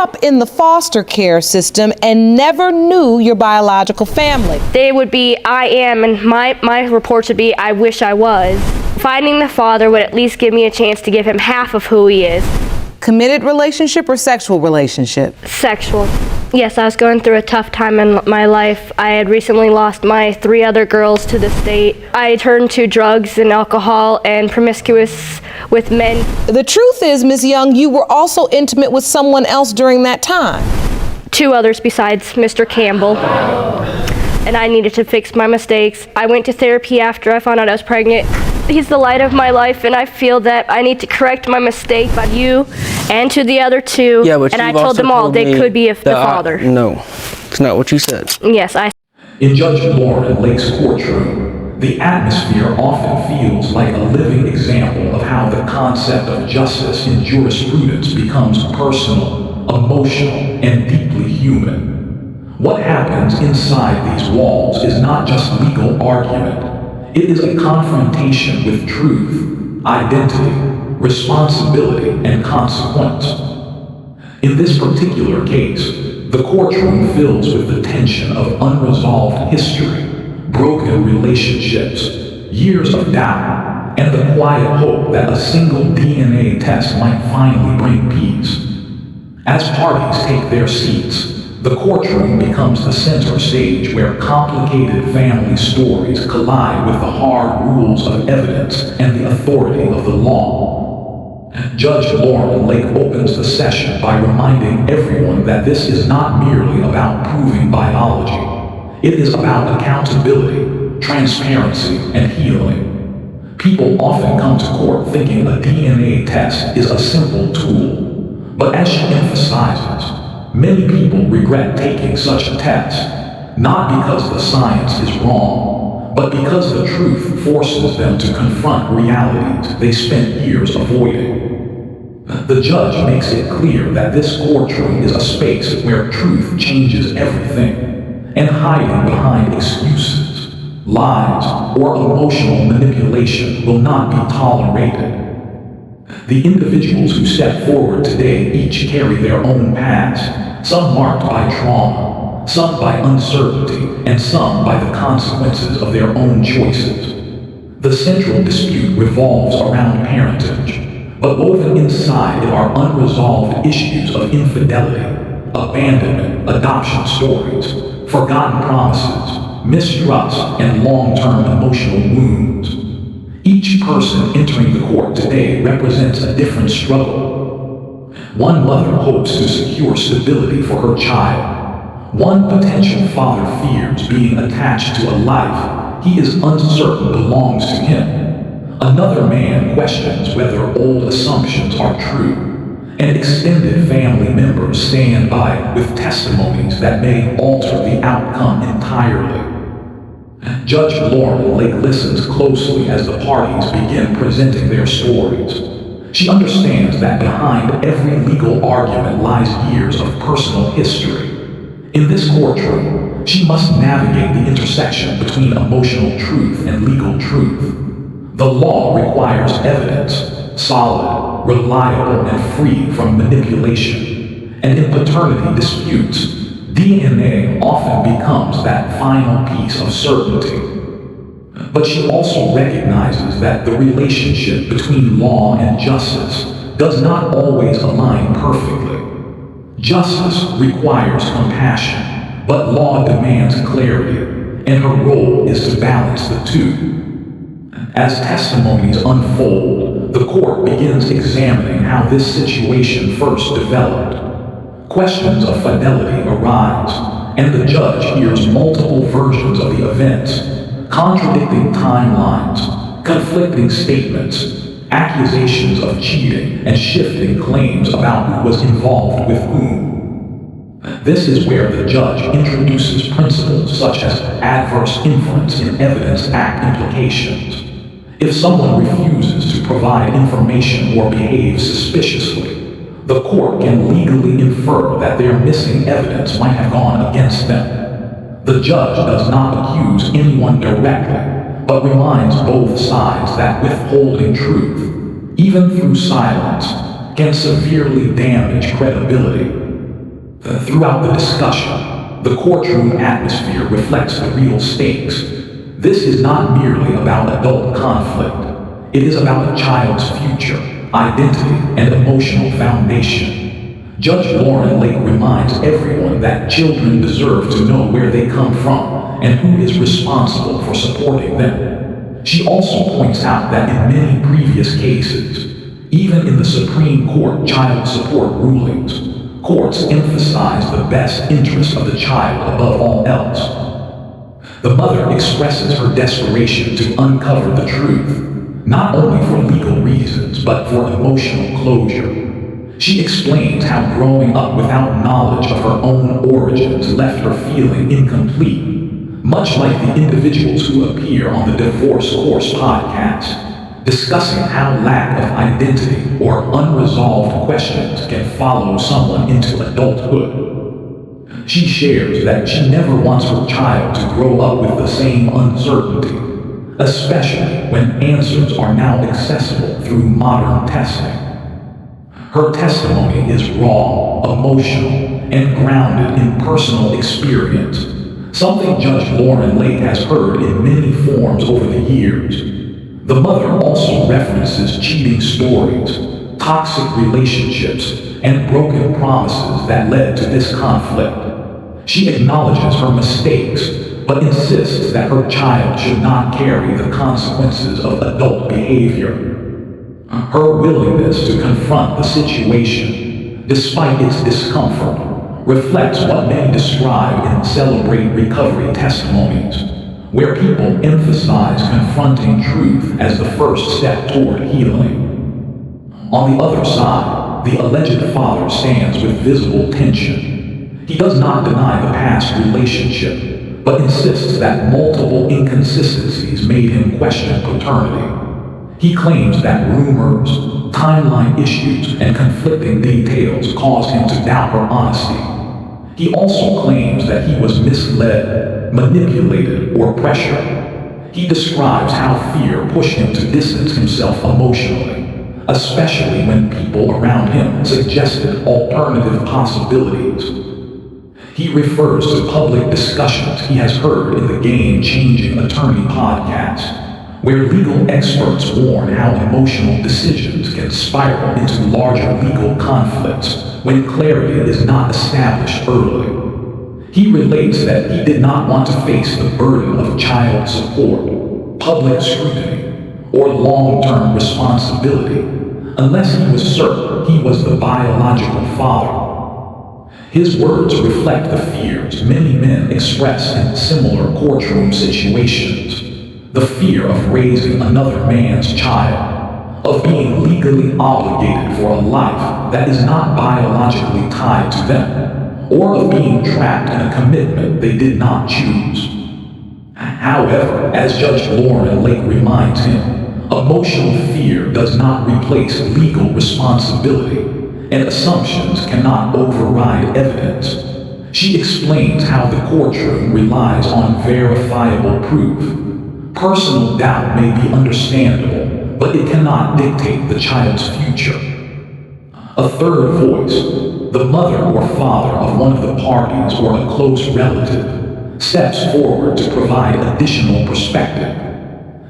up in the foster care system and never knew your biological family. They would be, I am, and my reports would be, I wish I was. Finding the father would at least give me a chance to give him half of who he is. Committed relationship or sexual relationship? Sexual. Yes, I was going through a tough time in my life. I had recently lost my 3 other girls to the state. I turned to drugs and alcohol and promiscuous with men. The truth is, Ms. Young, you were also intimate with someone else during that time. 2 others besides Mr. Campbell. And I needed to fix my mistakes. I went to therapy after I found out I was pregnant. He's the light of my life, and I feel that I need to correct my mistake by you and to the other 2. Yeah, but and I told them all they could be the father. No, it's not what you said. Yes, I. In Judge Lauren Lake's courtroom, the atmosphere often feels like a living example of how the concept of justice in jurisprudence becomes personal, emotional, and deeply human. What happens inside these walls is not just legal argument. It is a confrontation with truth, identity, responsibility, and consequence. In this particular case, the courtroom fills with the tension of unresolved history, broken relationships, years of doubt, and the quiet hope that a single DNA test might finally bring peace. As parties take their seats, the courtroom becomes the center stage where complicated family stories collide with the hard rules of evidence and the authority of the law. Judge Lauren Lake opens the session by reminding everyone that this is not merely about proving biology. It is about accountability, transparency, and healing. People often come to court thinking a DNA test is a simple tool, but as she emphasizes, many people regret taking such a test, not because the science is wrong, but because the truth forces them to confront realities they spent years avoiding. The judge makes it clear that this courtroom is a space where truth changes everything, and hiding behind excuses, lies, or emotional manipulation will not be tolerated. The individuals who step forward today each carry their own past, some marked by trauma, some by uncertainty, and some by the consequences of their own choices. The central dispute revolves around parentage, but woven inside it are unresolved issues of infidelity, abandonment, adoption stories, forgotten promises, mistrust, and long-term emotional wounds. Each person entering the court today represents a different struggle. One mother hopes to secure stability for her child. One potential father fears being attached to a life he is uncertain belongs to him. Another man questions whether old assumptions are true. And extended family members stand by with testimonies that may alter the outcome entirely. Judge Lauren Lake listens closely as the parties begin presenting their stories. She understands that behind every legal argument lies years of personal history. In this courtroom, she must navigate the intersection between emotional truth and legal truth. The law requires evidence, solid, reliable, and free from manipulation. And in paternity disputes, DNA often becomes that final piece of certainty. But she also recognizes that the relationship between law and justice does not always align perfectly. Justice requires compassion, but law demands clarity, and her role is to balance the two. As testimonies unfold, the court begins examining how this situation first developed. Questions of fidelity arise, and the judge hears multiple versions of the events, contradicting timelines, conflicting statements, accusations of cheating, and shifting claims about who was involved with whom. This is where the judge introduces principles such as adverse inference in Evidence Act implications. If someone refuses to provide information or behaves suspiciously, the court can legally infer that their missing evidence might have gone against them. The judge does not accuse anyone directly, but reminds both sides that withholding truth, even through silence, can severely damage credibility. Throughout the discussion, the courtroom atmosphere reflects the real stakes. This is not merely about adult conflict. It is about a child's future, identity, and emotional foundation. Judge Lauren Lake reminds everyone that children deserve to know where they come from and who is responsible for supporting them. She also points out that in many previous cases, even in the Supreme Court child support rulings, courts emphasize the best interest of the child above all else. The mother expresses her desperation to uncover the truth, not only for legal reasons, but for emotional closure. She explains how growing up without knowledge of her own origins left her feeling incomplete, much like the individuals who appear on the Divorce Course podcast, discussing how lack of identity or unresolved questions can follow someone into adulthood. She shares that she never wants her child to grow up with the same uncertainty, especially when answers are now accessible through modern testing. Her testimony is raw, emotional, and grounded in personal experience, something Judge Lauren Lake has heard in many forms over the years. The mother also references cheating stories, toxic relationships, and broken promises that led to this conflict. She acknowledges her mistakes, but insists that her child should not carry the consequences of adult behavior. Her willingness to confront the situation, despite its discomfort, reflects what many describe in Celebrate Recovery testimonies, where people emphasize confronting truth as the first step toward healing. On the other side, the alleged father stands with visible tension. He does not deny the past relationship, but insists that multiple inconsistencies made him question paternity. He claims that rumors, timeline issues, and conflicting details caused him to doubt her honesty. He also claims that he was misled, manipulated, or pressured. He describes how fear pushed him to distance himself emotionally, especially when people around him suggested alternative possibilities. He refers to public discussions he has heard in the Game Changing Attorney podcast, where legal experts warn how emotional decisions can spiral into larger legal conflicts when clarity is not established early. He relates that he did not want to face the burden of child support, public scrutiny, or long-term responsibility unless he was certain he was the biological father. His words reflect the fears many men express in similar courtroom situations. The fear of raising another man's child, of being legally obligated for a life that is not biologically tied to them, or of being trapped in a commitment they did not choose. However, as Judge Lauren Lake reminds him, emotional fear does not replace legal responsibility, and assumptions cannot override evidence. She explains how the courtroom relies on verifiable proof. Personal doubt may be understandable, but it cannot dictate the child's future. A third voice, the mother or father of one of the parties or a close relative, steps forward to provide additional perspective.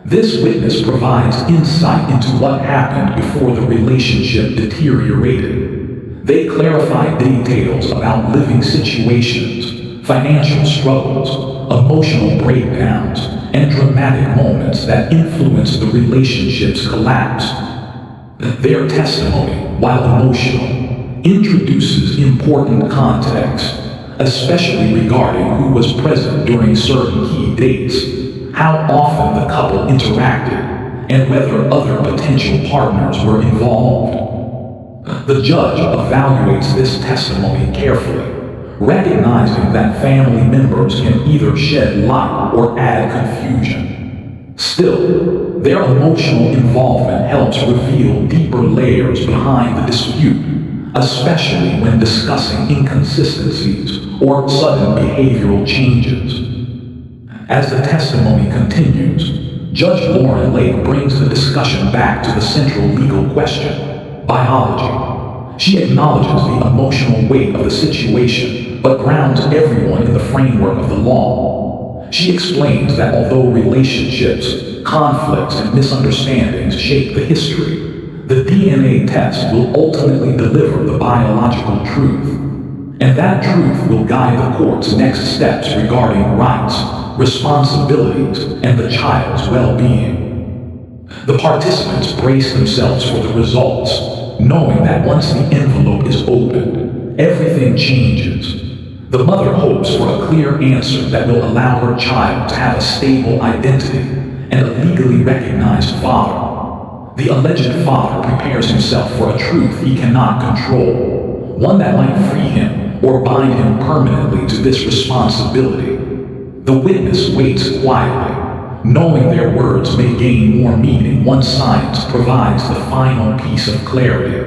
This witness provides insight into what happened before the relationship deteriorated. They clarify details about living situations, financial struggles, emotional breakdowns, and dramatic moments that influenced the relationship's collapse. Their testimony, while emotional, introduces important context, especially regarding who was present during certain key dates, how often the couple interacted, and whether other potential partners were involved. The judge evaluates this testimony carefully, recognizing that family members can either shed light or add confusion. Still, their emotional involvement helps reveal deeper layers behind the dispute, especially when discussing inconsistencies or sudden behavioral changes. As the testimony continues, Judge Lauren Lake brings the discussion back to the central legal question, biology. She acknowledges the emotional weight of the situation, but grounds everyone in the framework of the law. She explains that although relationships, conflicts, and misunderstandings shape the history, the DNA test will ultimately deliver the biological truth. And that truth will guide the court's next steps regarding rights, responsibilities, and the child's well-being. The participants brace themselves for the results, knowing that once the envelope is opened, everything changes. The mother hopes for a clear answer that will allow her child to have a stable identity and a legally recognized father. The alleged father prepares himself for a truth he cannot control, one that might free him or bind him permanently to this responsibility. The witness waits quietly, knowing their words may gain more meaning once science provides the final piece of clarity.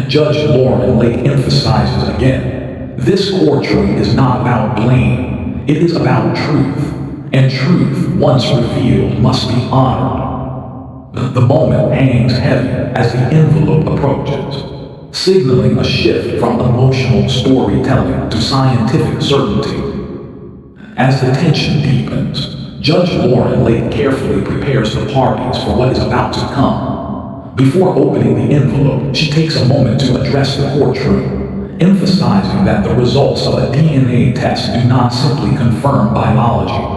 Judge Lauren Lake emphasizes again, this courtroom is not about blame, it is about truth, and truth, once revealed, must be honored. The moment hangs heavy as the envelope approaches, signaling a shift from emotional storytelling to scientific certainty. As the tension deepens, Judge Lauren Lake carefully prepares the parties for what is about to come. Before opening the envelope, she takes a moment to address the courtroom, emphasizing that the results of a DNA test do not simply confirm biology.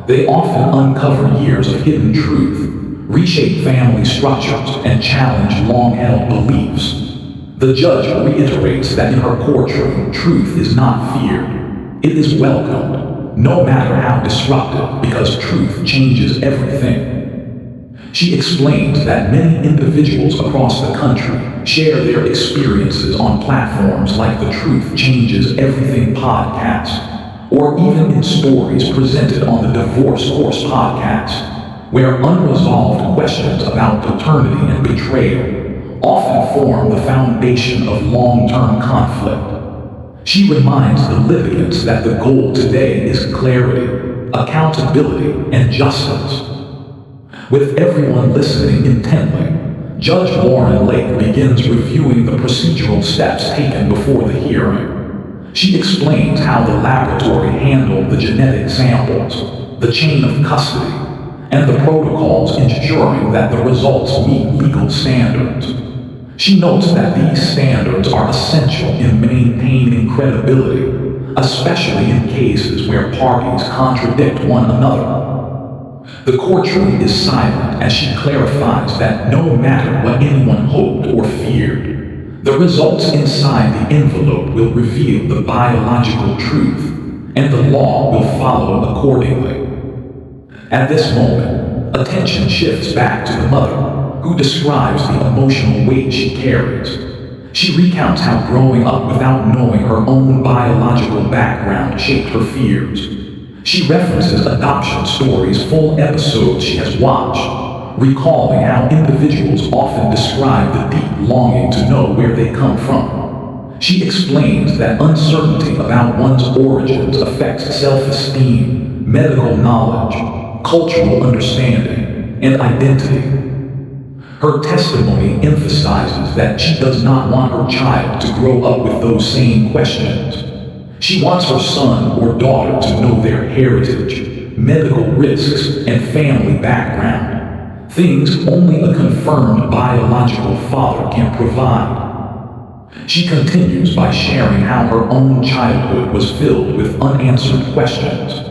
They often uncover years of hidden truth, reshape family structures, and challenge long-held beliefs. The judge reiterates that in her courtroom, truth is not feared. It is welcomed, no matter how disruptive, because truth changes everything. She explains that many individuals across the country share their experiences on platforms like the Truth Changes Everything podcast, or even in stories presented on the Divorce Course podcast, where unresolved questions about paternity and betrayal often form the foundation of long-term conflict. She reminds the litigants that the goal today is clarity, accountability, and justice. With everyone listening intently, Judge Lauren Lake begins reviewing the procedural steps taken before the hearing. She explains how the laboratory handled the genetic samples, the chain of custody, and the protocols ensuring that the results meet legal standards. She notes that these standards are essential in maintaining credibility, especially in cases where parties contradict one another. The courtroom is silent as she clarifies that no matter what anyone hoped or feared, the results inside the envelope will reveal the biological truth, and the law will follow accordingly. At this moment, attention shifts back to the mother, who describes the emotional weight she carries. She recounts how growing up without knowing her own biological background shaped her fears. She references adoption stories, full episodes she has watched, recalling how individuals often describe the deep longing to know where they come from. She explains that uncertainty about one's origins affects self-esteem, medical knowledge, cultural understanding, and identity. Her testimony emphasizes that she does not want her child to grow up with those same questions. She wants her son or daughter to know their heritage, medical risks, and family background, things only a confirmed biological father can provide. She continues by sharing how her own childhood was filled with unanswered questions.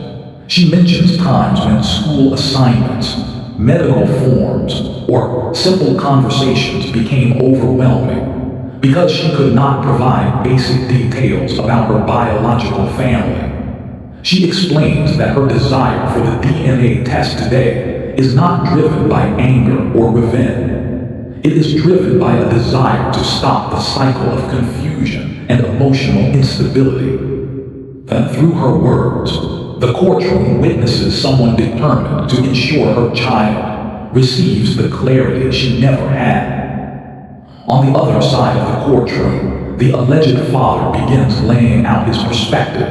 She mentions times when school assignments, medical forms, or simple conversations became overwhelming because she could not provide basic details about her biological family. She explains that her desire for the DNA test today is not driven by anger or revenge. It is driven by a desire to stop the cycle of confusion and emotional instability. Through her words, the courtroom witnesses someone determined to ensure her child receives the clarity she never had. On the other side of the courtroom, the alleged father begins laying out his perspective.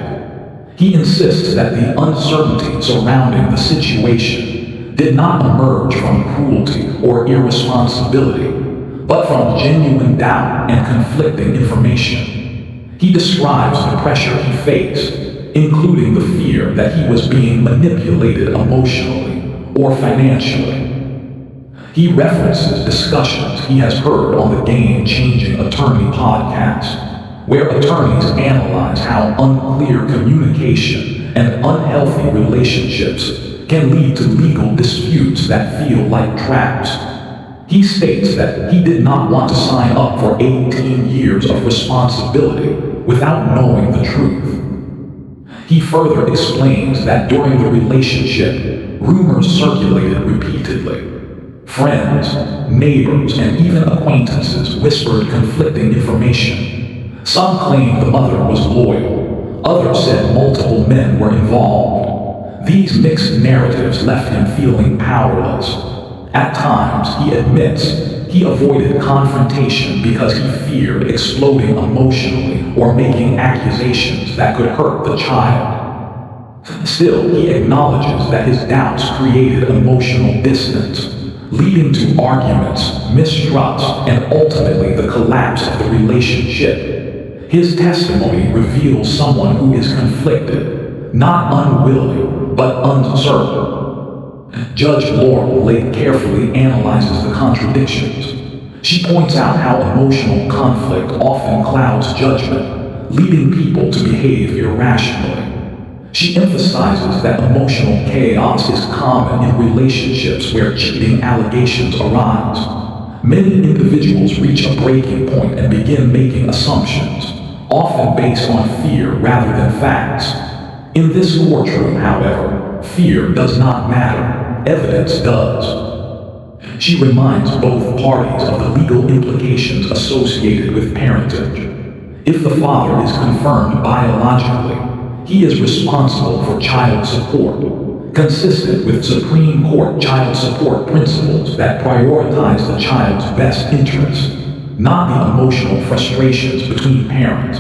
He insists that the uncertainty surrounding the situation did not emerge from cruelty or irresponsibility, but from genuine doubt and conflicting information. He describes the pressure he faced, including the fear that he was being manipulated emotionally or financially. He references discussions he has heard on the Game Changing Attorney podcast, where attorneys analyze how unclear communication and unhealthy relationships can lead to legal disputes that feel like traps. He states that he did not want to sign up for 18 years of responsibility without knowing the truth. He further explains that during the relationship, rumors circulated repeatedly. Friends, neighbors, and even acquaintances whispered conflicting information. Some claimed the mother was loyal. Others said multiple men were involved. These mixed narratives left him feeling powerless. At times, he admits, he avoided confrontation because he feared exploding emotionally or making accusations that could hurt the child. Still, he acknowledges that his doubts created emotional distance, leading to arguments, mistrust, and ultimately the collapse of the relationship. His testimony reveals someone who is conflicted, not unwilling, but uncertain. Judge Laurel Lake carefully analyzes the contradictions. She points out how emotional conflict often clouds judgment, leading people to behave irrationally. She emphasizes that emotional chaos is common in relationships where cheating allegations arise. Many individuals reach a breaking point and begin making assumptions, often based on fear rather than facts. In this courtroom, however, fear does not matter. Evidence does. She reminds both parties of the legal implications associated with parentage. If the father is confirmed biologically, he is responsible for child support, consistent with Supreme Court child support principles that prioritize the child's best interests, not the emotional frustrations between parents.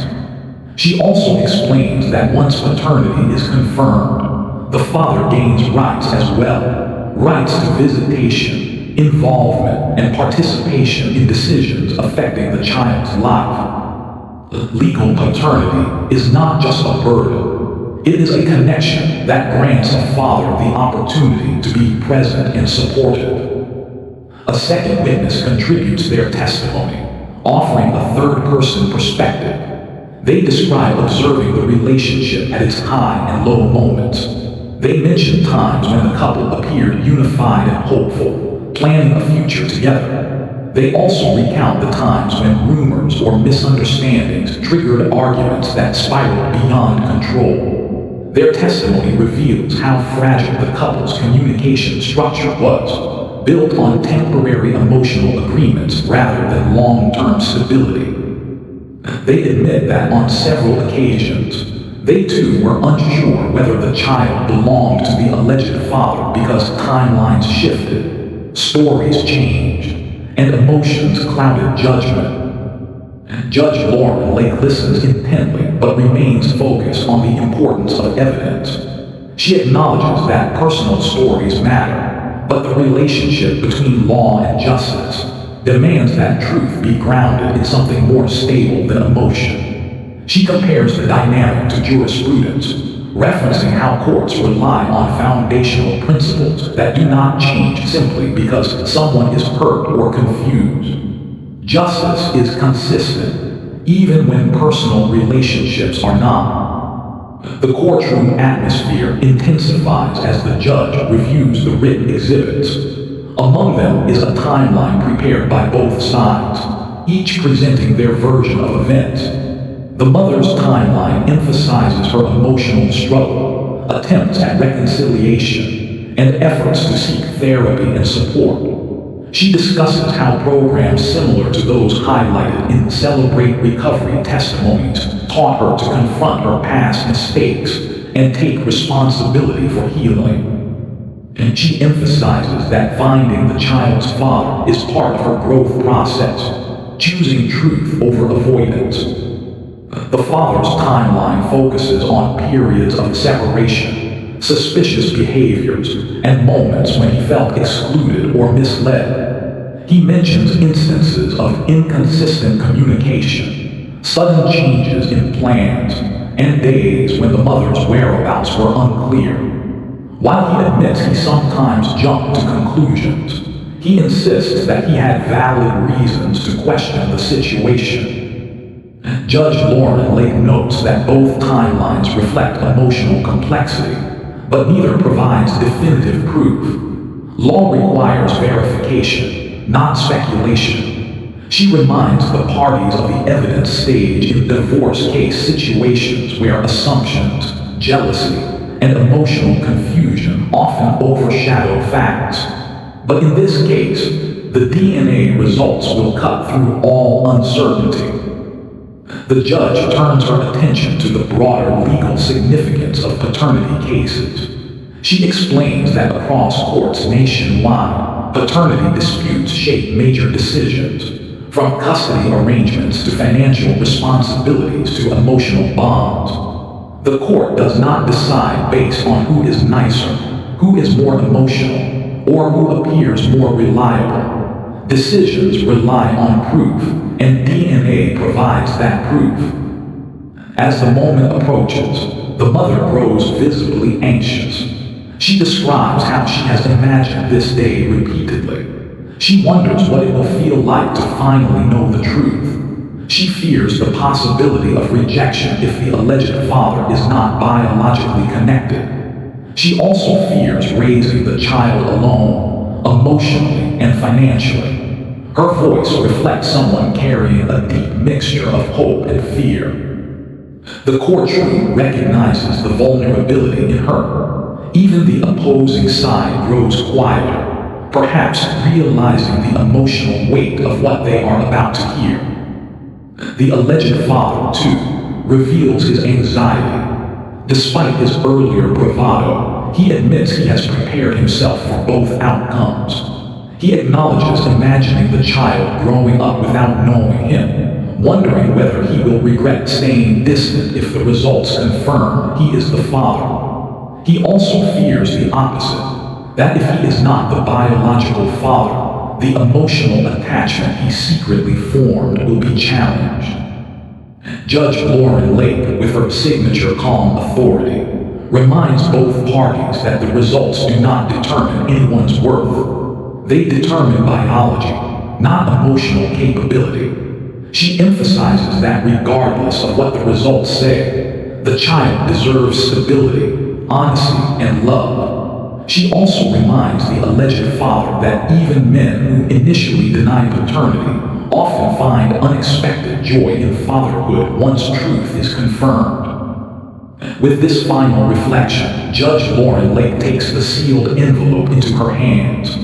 She also explains that once paternity is confirmed, the father gains rights as well. Rights to visitation, involvement, and participation in decisions affecting the child's life. Legal paternity is not just a burden. It is a connection that grants a father the opportunity to be present and supportive. A second witness contributes their testimony, offering a third-person perspective. They describe observing the relationship at its high and low moments. They mention times when the couple appeared unified and hopeful, planning a future together. They also recount the times when rumors or misunderstandings triggered arguments that spiraled beyond control. Their testimony reveals how fragile the couple's communication structure was, built on temporary emotional agreements rather than long-term stability. They admit that on several occasions, they too were unsure whether the child belonged to the alleged father because timelines shifted, stories changed, and emotions clouded judgment. Judge Lauren Lake listens intently but remains focused on the importance of evidence. She acknowledges that personal stories matter, but the relationship between law and justice demands that truth be grounded in something more stable than emotion. She compares the dynamic to jurisprudence, referencing how courts rely on foundational principles that do not change simply because someone is hurt or confused. Justice is consistent, even when personal relationships are not. The courtroom atmosphere intensifies as the judge reviews the written exhibits. Among them is a timeline prepared by both sides, each presenting their version of events. The mother's timeline emphasizes her emotional struggle, attempts at reconciliation, and efforts to seek therapy and support. She discusses how programs similar to those highlighted in Celebrate Recovery testimonies taught her to confront her past mistakes and take responsibility for healing. And she emphasizes that finding the child's father is part of her growth process, choosing truth over avoidance. The father's timeline focuses on periods of separation, suspicious behaviors, and moments when he felt excluded or misled. He mentions instances of inconsistent communication, sudden changes in plans, and days when the mother's whereabouts were unclear. While he admits he sometimes jumped to conclusions, he insists that he had valid reasons to question the situation. Judge Lauren Lake notes that both timelines reflect emotional complexity, but neither provides definitive proof. Law requires verification, not speculation. She reminds the parties of the evidence stage in divorce case situations where assumptions, jealousy, and emotional confusion often overshadow facts. But in this case, the DNA results will cut through all uncertainty. The judge turns her attention to the broader legal significance of paternity cases. She explains that across courts nationwide, paternity disputes shape major decisions, from custody arrangements to financial responsibilities to emotional bonds. The court does not decide based on who is nicer, who is more emotional, or who appears more reliable. Decisions rely on proof, and DNA provides that proof. As the moment approaches, the mother grows visibly anxious. She describes how she has imagined this day repeatedly. She wonders what it will feel like to finally know the truth. She fears the possibility of rejection if the alleged father is not biologically connected. She also fears raising the child alone, emotionally and financially. Her voice reflects someone carrying a deep mixture of hope and fear. The courtroom recognizes the vulnerability in her. Even the opposing side grows quieter, perhaps realizing the emotional weight of what they are about to hear. The alleged father, too, reveals his anxiety. Despite his earlier bravado, he admits he has prepared himself for both outcomes. He acknowledges imagining the child growing up without knowing him, wondering whether he will regret staying distant if the results confirm he is the father. He also fears the opposite, that if he is not the biological father, the emotional attachment he secretly formed will be challenged. Judge Lauren Lake, with her signature calm authority, reminds both parties that the results do not determine anyone's worth. They determine biology, not emotional capability. She emphasizes that regardless of what the results say, the child deserves stability, honesty, and love. She also reminds the alleged father that even men who initially deny paternity often find unexpected joy in fatherhood once truth is confirmed. With this final reflection, Judge Lauren Lake takes the sealed envelope into her hands.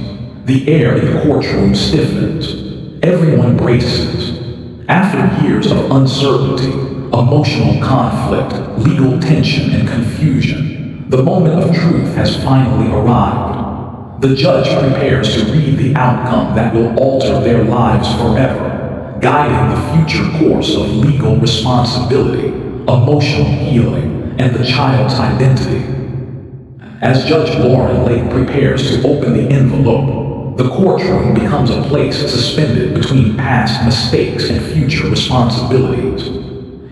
The air in the courtroom stiffens. Everyone braces. After years of uncertainty, emotional conflict, legal tension, and confusion, the moment of truth has finally arrived. The judge prepares to read the outcome that will alter their lives forever, guiding the future course of legal responsibility, emotional healing, and the child's identity. As Judge Lauren Lake prepares to open the envelope, the courtroom becomes a place suspended between past mistakes and future responsibilities.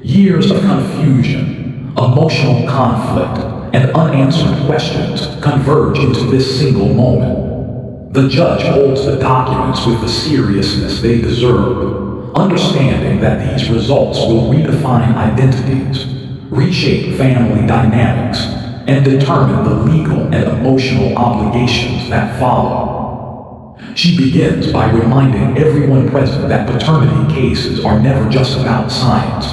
Years of confusion, emotional conflict, and unanswered questions converge into this single moment. The judge holds the documents with the seriousness they deserve, understanding that these results will redefine identities, reshape family dynamics, and determine the legal and emotional obligations that follow. She begins by reminding everyone present that paternity cases are never just about science.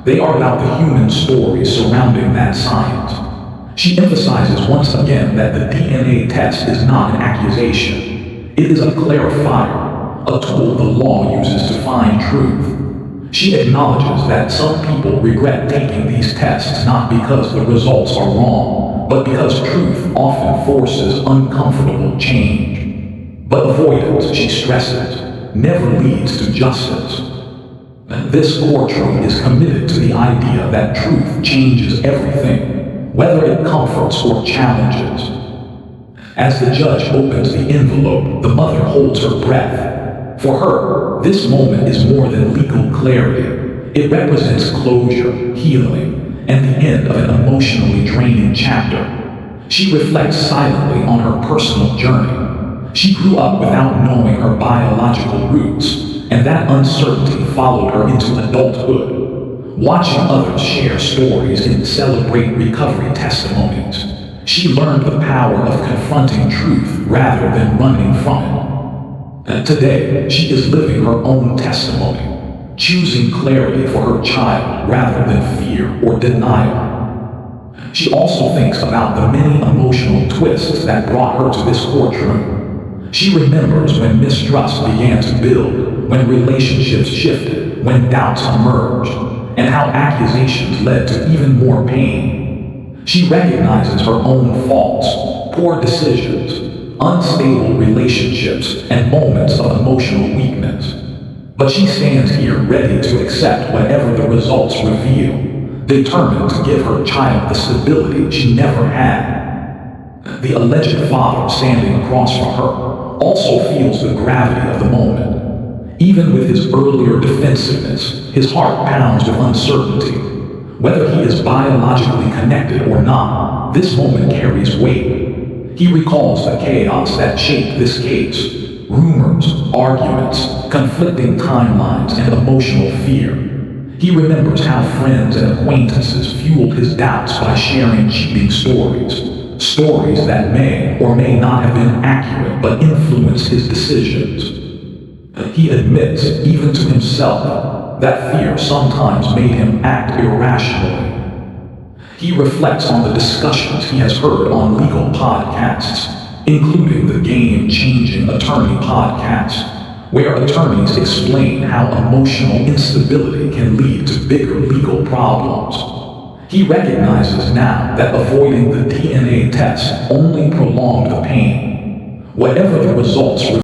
They are about the human stories surrounding that science. She emphasizes once again that the DNA test is not an accusation. It is a clarifier, a tool the law uses to find truth. She acknowledges that some people regret taking these tests not because the results are wrong, but because truth often forces uncomfortable change. But avoidance, she stresses, never leads to justice. This courtroom is committed to the idea that truth changes everything, whether it comforts or challenges. As the judge opens the envelope, the mother holds her breath. For her, this moment is more than legal clarity. It represents closure, healing, and the end of an emotionally draining chapter. She reflects silently on her personal journey. She grew up without knowing her biological roots, and that uncertainty followed her into adulthood. Watching others share stories and celebrate recovery testimonies, she learned the power of confronting truth rather than running from it. And today, she is living her own testimony, choosing clarity for her child rather than fear or denial. She also thinks about the many emotional twists that brought her to this courtroom. She remembers when mistrust began to build, when relationships shifted, when doubts emerged, and how accusations led to even more pain. She recognizes her own faults, poor decisions, unstable relationships, and moments of emotional weakness. But she stands here ready to accept whatever the results reveal, determined to give her child the stability she never had. The alleged father standing across from her also feels the gravity of the moment. Even with his earlier defensiveness, his heart pounds with uncertainty. Whether he is biologically connected or not, this moment carries weight. He recalls the chaos that shaped this case: rumors, arguments, conflicting timelines, and emotional fear. He remembers how friends and acquaintances fueled his doubts by sharing cheating stories that may or may not have been accurate but influenced his decisions. He admits, even to himself, that fear sometimes made him act irrationally. He reflects on the discussions he has heard on legal podcasts, including the Game-Changing Attorney podcast, where attorneys explain how emotional instability can lead to bigger legal problems. He recognizes now that avoiding the DNA test only prolonged the pain. Whatever the results